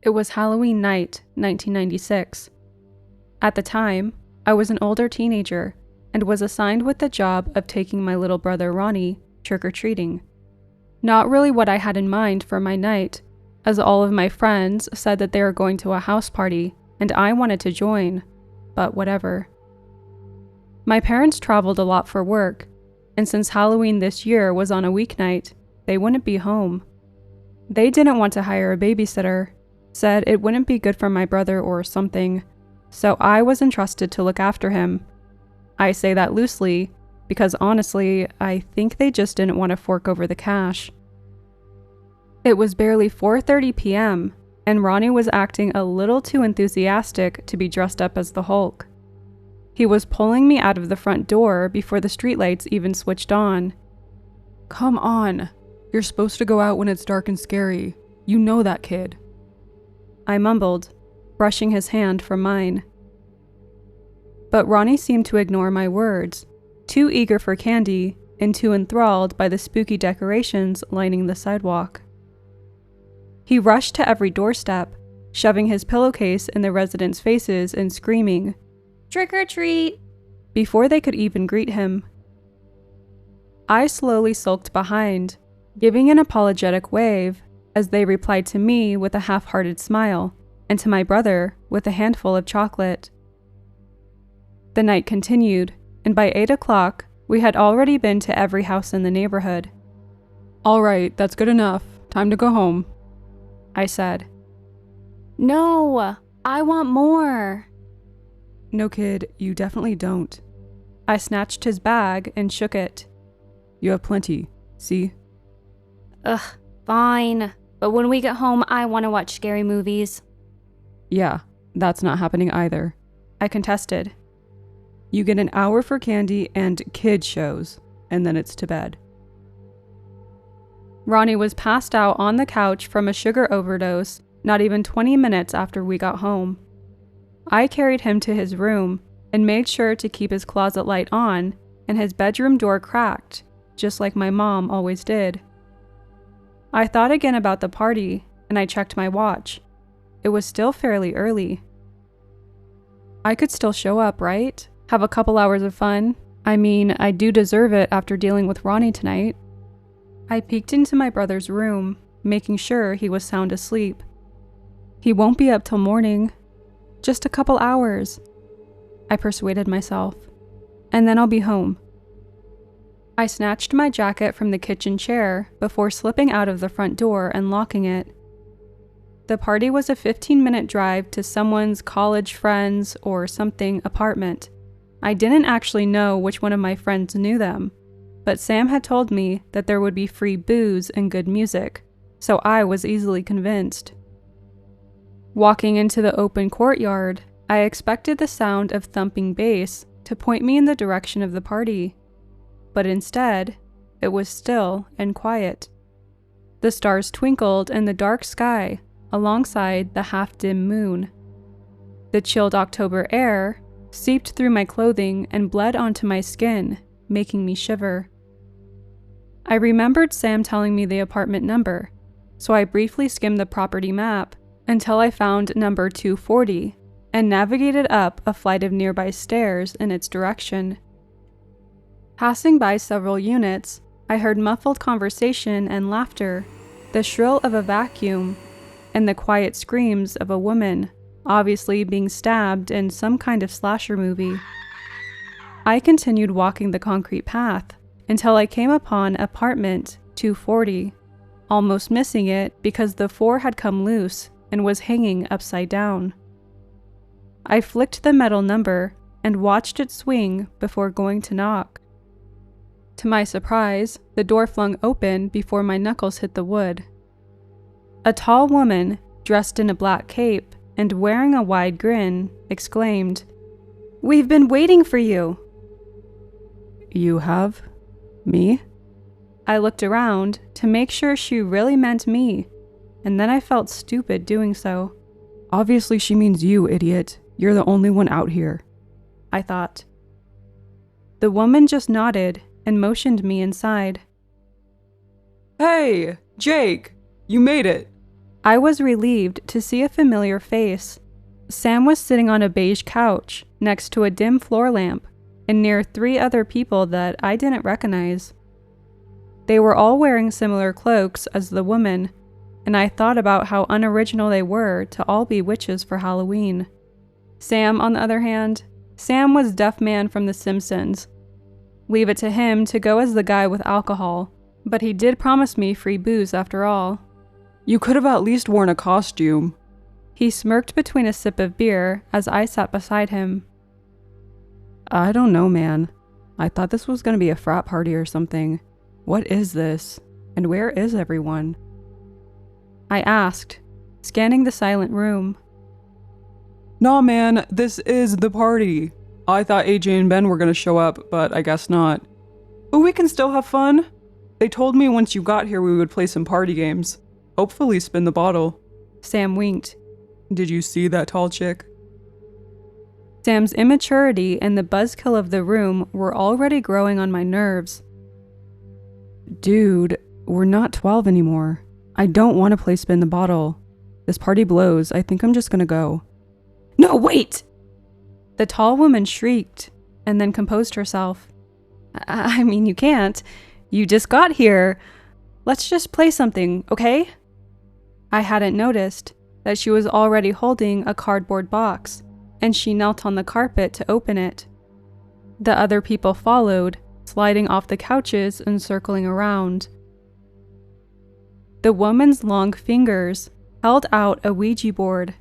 It was Halloween night, 1996. At the time, I was an older teenager and was assigned with the job of taking my little brother Ronnie trick-or-treating. Not really what I had in mind for my night, as all of my friends said that they were going to a house party and I wanted to join, but whatever. My parents traveled a lot for work, and since Halloween this year was on a weeknight, they wouldn't be home. They didn't want to hire a babysitter, said it wouldn't be good for my brother or something, so I was entrusted to look after him. I say that loosely, because honestly, I think they just didn't want to fork over the cash. It was barely 4:30 p.m., and Ronnie was acting a little too enthusiastic to be dressed up as the Hulk. He was pulling me out of the front door before the streetlights even switched on. "Come on, you're supposed to go out when it's dark and scary. You know that, kid," I mumbled, brushing his hand from mine. But Ronnie seemed to ignore my words, too eager for candy and too enthralled by the spooky decorations lining the sidewalk. He rushed to every doorstep, shoving his pillowcase in the residents' faces and screaming, "Trick or treat!" before they could even greet him. I slowly sulked behind, giving an apologetic wave as they replied to me with a half-hearted smile and to my brother with a handful of chocolate. The night continued, and by 8 o'clock, we had already been to every house in the neighborhood. "All right, that's good enough. Time to go home," I said. "No, I want more." "No, kid, you definitely don't." I snatched his bag and shook it. "You have plenty, see?" "Ugh, fine. But when we get home, I want to watch scary movies." "Yeah, that's not happening either," I contested. "You get an hour for candy and kid shows, and then it's to bed." Ronnie was passed out on the couch from a sugar overdose not even 20 minutes after we got home. I carried him to his room and made sure to keep his closet light on and his bedroom door cracked, just like my mom always did. I thought again about the party, and I checked my watch. It was still fairly early. I could still show up, right? Have a couple hours of fun. I mean, I do deserve it after dealing with Ronnie tonight. I peeked into my brother's room, making sure he was sound asleep. He won't be up till morning. Just a couple hours, I persuaded myself, and then I'll be home. I snatched my jacket from the kitchen chair before slipping out of the front door and locking it. The party was a 15-minute drive to someone's college friend's or something apartment. I didn't actually know which one of my friends knew them, but Sam had told me that there would be free booze and good music, so I was easily convinced. Walking into the open courtyard, I expected the sound of thumping bass to point me in the direction of the party, but instead, it was still and quiet. The stars twinkled in the dark sky alongside the half-dim moon. The chilled October air seeped through my clothing and bled onto my skin, making me shiver. I remembered Sam telling me the apartment number, so I briefly skimmed the property map until I found number 240 and navigated up a flight of nearby stairs in its direction. Passing by several units, I heard muffled conversation and laughter, the shrill of a vacuum, and the quiet screams of a woman, obviously being stabbed in some kind of slasher movie. I continued walking the concrete path until I came upon apartment 240, almost missing it because the 4 had come loose and was hanging upside down. I flicked the metal number and watched it swing before going to knock. To my surprise, the door flung open before my knuckles hit the wood. A tall woman, dressed in a black cape and wearing a wide grin, exclaimed, "We've been waiting for you." "You have? Me?" I looked around to make sure she really meant me, and then I felt stupid doing so. "Obviously she means you, idiot. You're the only one out here," I thought. The woman just nodded and motioned me inside. "Hey, Jake! You made it!" I was relieved to see a familiar face. Sam was sitting on a beige couch next to a dim floor lamp and near 3 other people that I didn't recognize. They were all wearing similar cloaks as the woman, and I thought about how unoriginal they were to all be witches for Halloween. Sam, on the other hand, Sam was Duff Man from The Simpsons. Leave it to him to go as the guy with alcohol, but he did promise me free booze after all. You could have at least worn a costume. He smirked between a sip of beer as I sat beside him. I don't know, man. I thought this was going to be a frat party or something. What is this? And where is everyone? I asked, scanning the silent room. Nah, man, this is the party. I thought AJ and Ben were going to show up, but I guess not. But we can still have fun. They told me once you got here we would play some party games. Hopefully spin the bottle. Sam winked. Did you see that tall chick? Sam's immaturity and the buzzkill of the room were already growing on my nerves. Dude, we're not 12 anymore. I don't want to play spin the bottle. This party blows. I think I'm just gonna go. No, wait! The tall woman shrieked and then composed herself. I mean, you can't. You just got here. Let's just play something, okay? I hadn't noticed that she was already holding a cardboard box, and she knelt on the carpet to open it. The other people followed, sliding off the couches and circling around. The woman's long fingers held out a Ouija board.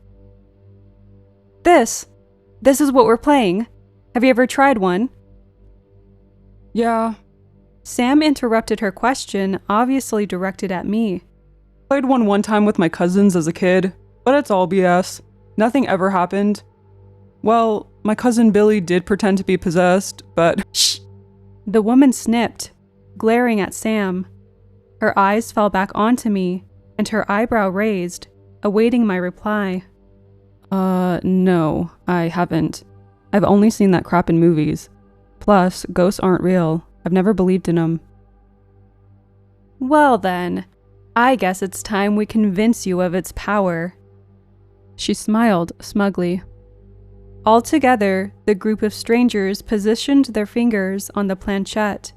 This is what we're playing. Have you ever tried one? Yeah. Sam interrupted her question, obviously directed at me. Played one time with my cousins as a kid, but it's all BS. Nothing ever happened. Well, my cousin Billy did pretend to be possessed, but shh! The woman snipped, glaring at Sam. Her eyes fell back onto me, and her eyebrow raised, awaiting my reply. No, I haven't. I've only seen that crap in movies. Plus, ghosts aren't real. I've never believed in them. Well then, I guess it's time we convince you of its power. She smiled smugly. Altogether, the group of strangers positioned their fingers on the planchette.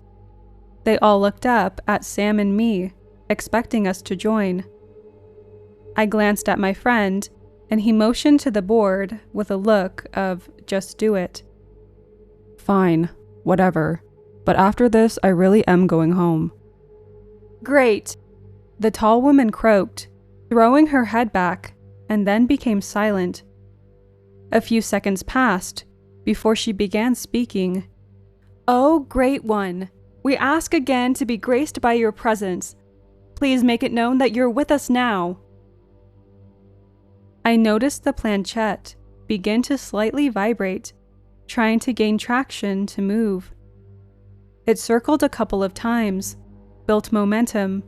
They all looked up at Sam and me, expecting us to join. I glanced at my friend, and he motioned to the board with a look of just do it. Fine, whatever. But after this, I really am going home. Great, the tall woman croaked, throwing her head back, and then became silent. A few seconds passed before she began speaking. Oh, great one, we ask again to be graced by your presence. Please make it known that you're with us now. I noticed the planchette begin to slightly vibrate, trying to gain traction to move. It circled a couple of times, built momentum,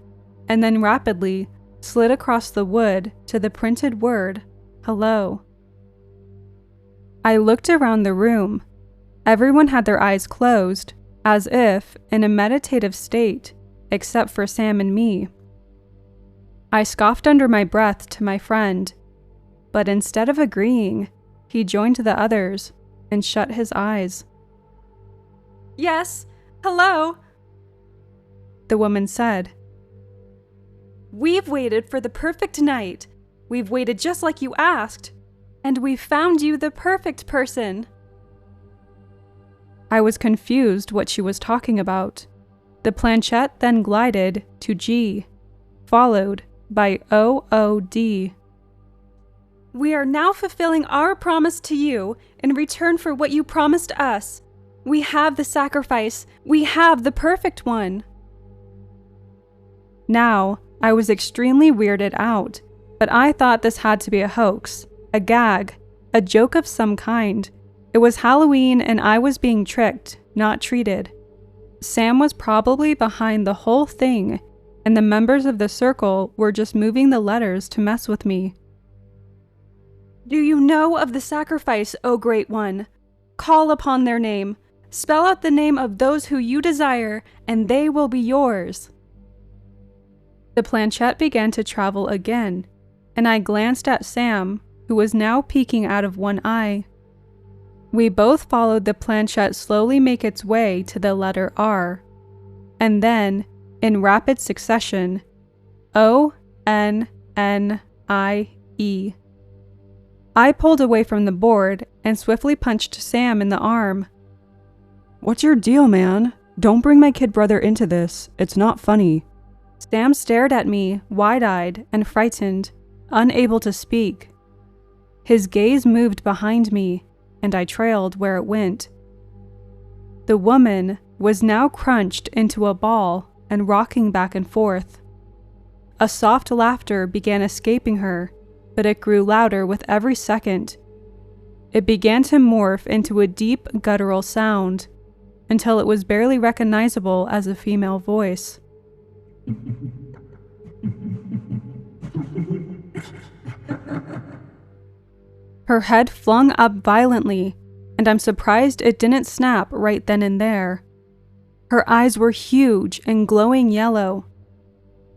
and then rapidly slid across the wood to the printed word, hello. I looked around the room. Everyone had their eyes closed, as if in a meditative state, except for Sam and me. I scoffed under my breath to my friend, but instead of agreeing, he joined the others and shut his eyes. Yes, hello, the woman said. We've waited for the perfect night. We've waited just like you asked, and we've found you the perfect person. I was confused what she was talking about. The planchette then glided to G, followed by OOD. We are now fulfilling our promise to you in return for what you promised us. We have the sacrifice. We have the perfect one. Now, I was extremely weirded out, but I thought this had to be a hoax, a gag, a joke of some kind. It was Halloween and I was being tricked, not treated. Sam was probably behind the whole thing, and the members of the circle were just moving the letters to mess with me. Do you know of the sacrifice, O Great One? Call upon their name. Spell out the name of those who you desire, and they will be yours. The planchette began to travel again, and I glanced at Sam, who was now peeking out of one eye. We both followed the planchette slowly make its way to the letter R, and then, in rapid succession, ONNIE. I pulled away from the board and swiftly punched Sam in the arm. What's your deal, man? Don't bring my kid brother into this. It's not funny. Sam stared at me, wide-eyed and frightened, unable to speak. His gaze moved behind me, and I trailed where it went. The woman was now crunched into a ball and rocking back and forth. A soft laughter began escaping her, but it grew louder with every second. It began to morph into a deep guttural sound, until it was barely recognizable as a female voice. Her head flung up violently, and I'm surprised it didn't snap right then and there. Her eyes were huge and glowing yellow.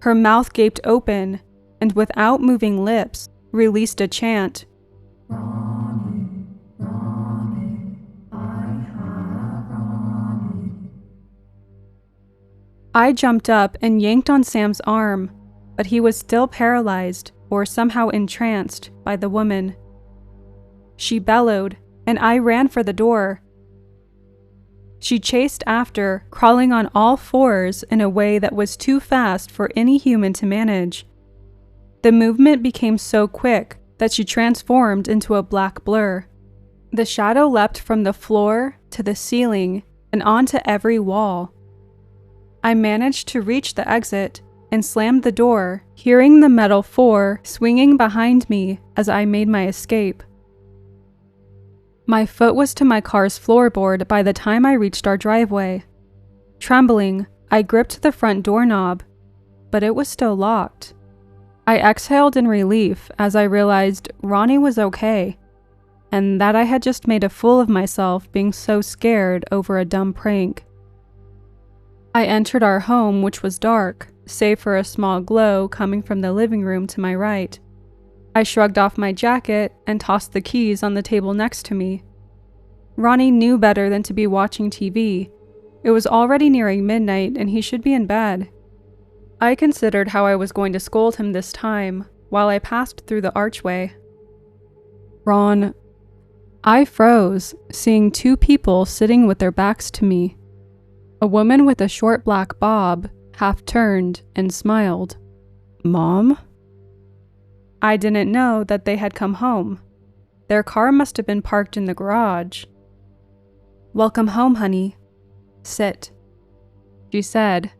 Her mouth gaped open, and without moving lips, released a chant. Ronnie, Ronnie, I have Ronnie. I jumped up and yanked on Sam's arm, but he was still paralyzed or somehow entranced by the woman. She bellowed, and I ran for the door. She chased after, crawling on all fours in a way that was too fast for any human to manage. The movement became so quick that she transformed into a black blur. The shadow leapt from the floor to the ceiling and onto every wall. I managed to reach the exit and slammed the door, hearing the metal 4 swinging behind me as I made my escape. My foot was to my car's floorboard by the time I reached our driveway. Trembling, I gripped the front doorknob, but it was still locked. I exhaled in relief as I realized Ronnie was okay, and that I had just made a fool of myself being so scared over a dumb prank. I entered our home, which was dark, save for a small glow coming from the living room to my right. I shrugged off my jacket and tossed the keys on the table next to me. Ronnie knew better than to be watching TV. It was already nearing midnight and he should be in bed. I considered how I was going to scold him this time while I passed through the archway. Ron. I froze, seeing two people sitting with their backs to me. A woman with a short black bob half turned and smiled. Mom? I didn't know that they had come home. Their car must have been parked in the garage. Welcome home, honey. Sit, she said,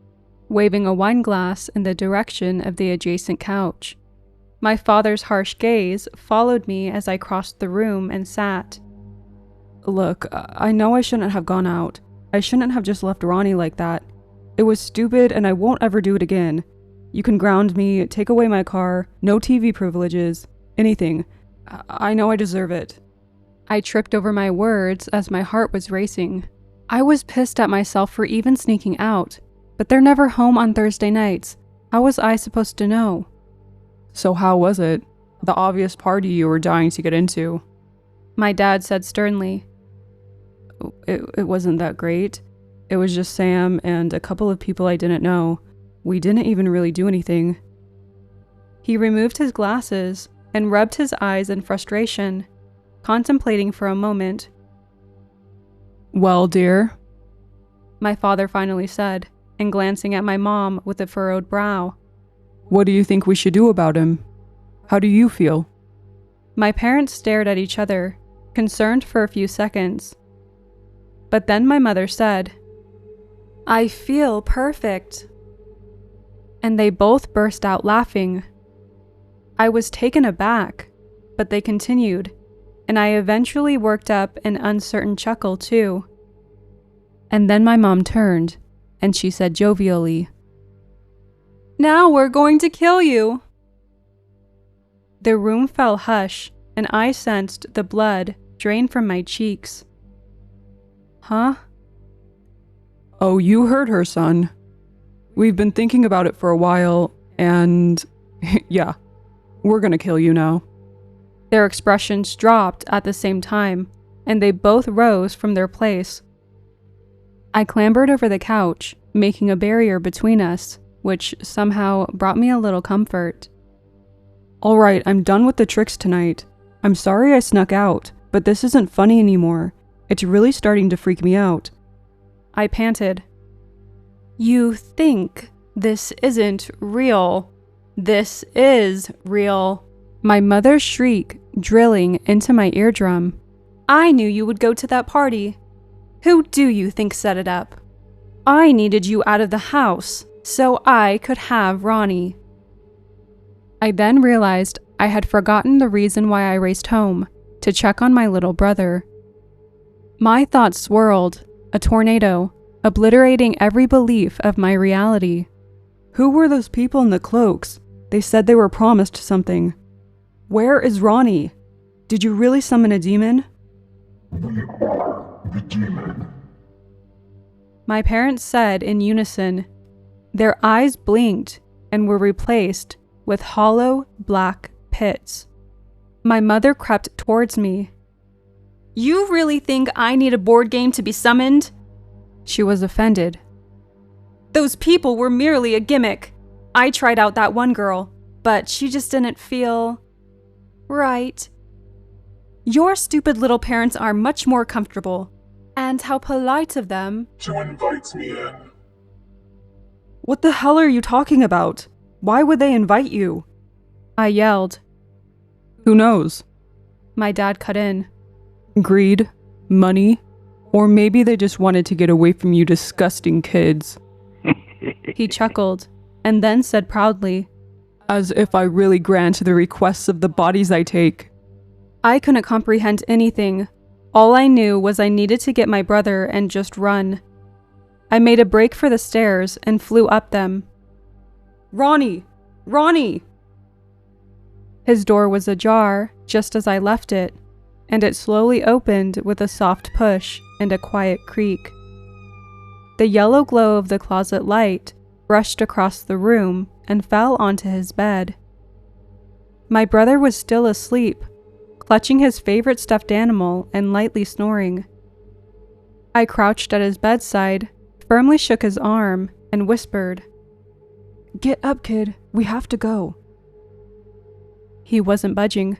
waving a wine glass in the direction of the adjacent couch. My father's harsh gaze followed me as I crossed the room and sat. Look, I know I shouldn't have gone out. I shouldn't have just left Ronnie like that. It was stupid and I won't ever do it again. You can ground me, take away my car, no TV privileges, anything. I know I deserve it. I tripped over my words as my heart was racing. I was pissed at myself for even sneaking out, but they're never home on Thursday nights. How was I supposed to know? So how was it? The obvious party you were dying to get into? My dad said sternly. It wasn't that great. It was just Sam and a couple of people I didn't know. We didn't even really do anything. He removed his glasses and rubbed his eyes in frustration, contemplating for a moment. Well, dear, my father finally said, and glancing at my mom with a furrowed brow. What do you think we should do about him? How do you feel? My parents stared at each other, concerned for a few seconds. But then my mother said, I feel perfect. And they both burst out laughing. I was taken aback, but they continued, and I eventually worked up an uncertain chuckle too. And then my mom turned, and she said jovially, Now we're going to kill you. The room fell hush, and I sensed the blood drain from my cheeks. Huh? Oh, you heard her, son. We've been thinking about it for a while, and yeah, We're gonna kill you now. Their expressions dropped at the same time, and they both rose from their place. I clambered over the couch, making a barrier between us, which somehow brought me a little comfort. Alright, I'm done with the tricks tonight. I'm sorry I snuck out, but this isn't funny anymore. It's really starting to freak me out. I panted. You think this isn't real. This is real. My mother's shriek drilling into my eardrum. I knew you would go to that party. Who do you think set it up? I needed you out of the house so I could have Ronnie. I then realized I had forgotten the reason why I raced home, to check on my little brother. My thoughts swirled, a tornado, obliterating every belief of my reality. Who were those people in the cloaks? They said they were promised something. Where is Ronnie? Did you really summon a demon? We are the demon. My parents said in unison. Their eyes blinked and were replaced with hollow black pits. My mother crept towards me. You really think I need a board game to be summoned? She was offended. Those people were merely a gimmick. I tried out that one girl, but she just didn't feel right. Your stupid little parents are much more comfortable. And how polite of them To invite me in. What the hell are you talking about? Why would they invite you? I yelled. Who knows? My dad cut in. Greed? Money? Or maybe they just wanted to get away from you disgusting kids. He chuckled, and then said proudly, As if I really grant the requests of the bodies I take. I couldn't comprehend anything. All I knew was I needed to get my brother and just run. I made a break for the stairs and flew up them. Ronnie! Ronnie! His door was ajar just as I left it, and it slowly opened with a soft push and a quiet creak. The yellow glow of the closet light brushed across the room and fell onto his bed. My brother was still asleep, clutching his favorite stuffed animal and lightly snoring. I crouched at his bedside, firmly shook his arm, and whispered, Get up, kid. We have to go. He wasn't budging.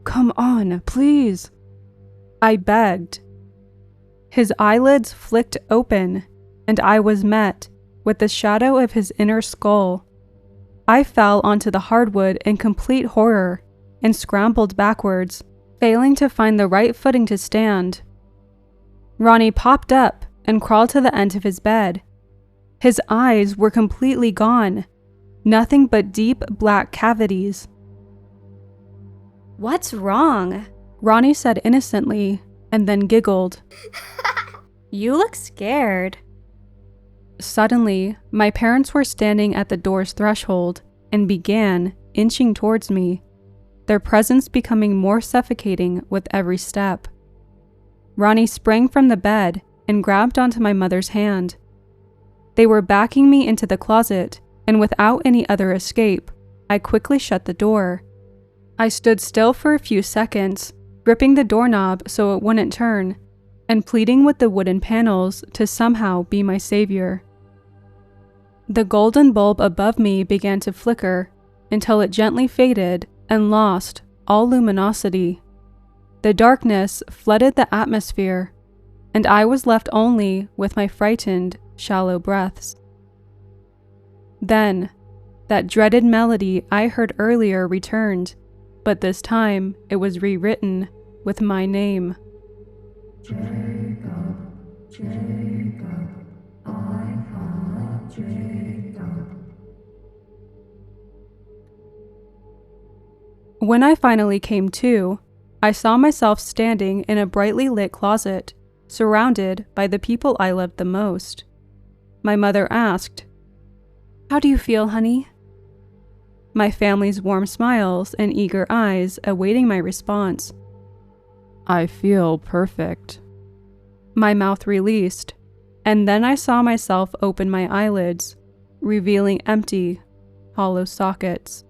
Come on, please. I begged. His eyelids flicked open, and I was met with the shadow of his inner skull. I fell onto the hardwood in complete horror and scrambled backwards, failing to find the right footing to stand. Ronnie popped up and crawled to the end of his bed. His eyes were completely gone, nothing but deep black cavities. What's wrong? Ronnie said innocently, and then giggled. You look scared. Suddenly, my parents were standing at the door's threshold and began inching towards me, their presence becoming more suffocating with every step. Ronnie sprang from the bed and grabbed onto my mother's hand. They were backing me into the closet, and without any other escape, I quickly shut the door. I stood still for a few seconds, gripping the doorknob so it wouldn't turn, and pleading with the wooden panels to somehow be my savior. The golden bulb above me began to flicker until it gently faded and lost all luminosity. The darkness flooded the atmosphere, and I was left only with my frightened, shallow breaths. Then, that dreaded melody I heard earlier returned, but this time it was rewritten with my name. Jacob, Jacob, I have Jacob. When I finally came to, I saw myself standing in a brightly lit closet, surrounded by the people I loved the most. My mother asked, "How do you feel, honey?" My family's warm smiles and eager eyes awaiting my response. I feel perfect. My mouth released, and then I saw myself open my eyelids, revealing empty, hollow sockets.